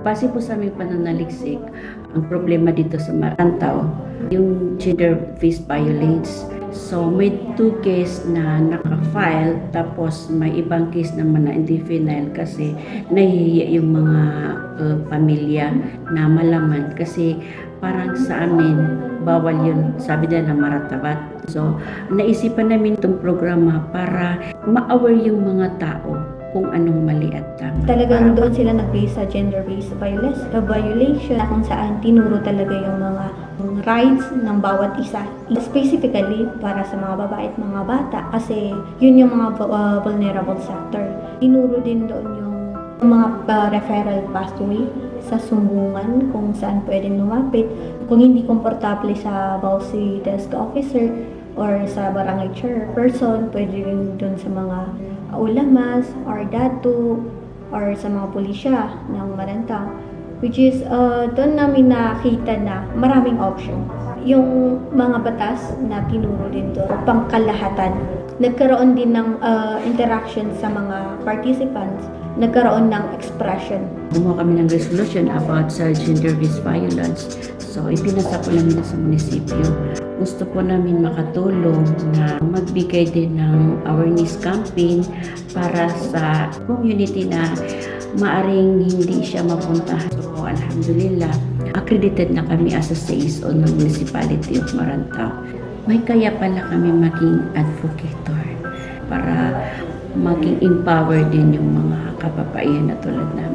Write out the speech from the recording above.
Base po sa aming pananaliksik, ang problema dito sa Marantaw, yung gender-based violence. So may 2 case na naka-file, tapos may ibang case naman na hindi final kasi nahihiya yung mga pamilya na malaman kasi parang sa amin bawal yun, sabi nila na maratabat. So naisipan namin itong programa para ma-aware yung mga tao kung anong mali at tama. Talagang doon sila nag-base sa gender-based violation kung saan tinuro talaga yung mga rights ng bawat isa. Specifically para sa mga babae at mga bata kasi yun yung mga vulnerable sector. Tinuro din doon yung mga referral pathway sa sumbungan kung saan pwedeng lumapit. Kung hindi komportable sa BAUSI desk officer or sa barangay chairperson, pwede rin doon sa mga ulamas or datu or sa mga pulisya ng Marantaw, which is doon namin nakita na maraming option. Yung mga batas na tinuro din doon, pangkalahatan. Nagkaroon din ng interaction sa mga participants, nagkaroon ng expression. Gumawa kami ng resolution about sa gender-based violence. So, ipinasa po namin sa munisipyo. Gusto po namin makatulong na magbigay din ng awareness campaign para sa community na maaring hindi siya mapunta. So, alhamdulillah, accredited na kami as a CSO ng Municipality of Marantaw. May kaya pala kami maging advocator para maging empowered din yung mga kababaihan na tulad namin.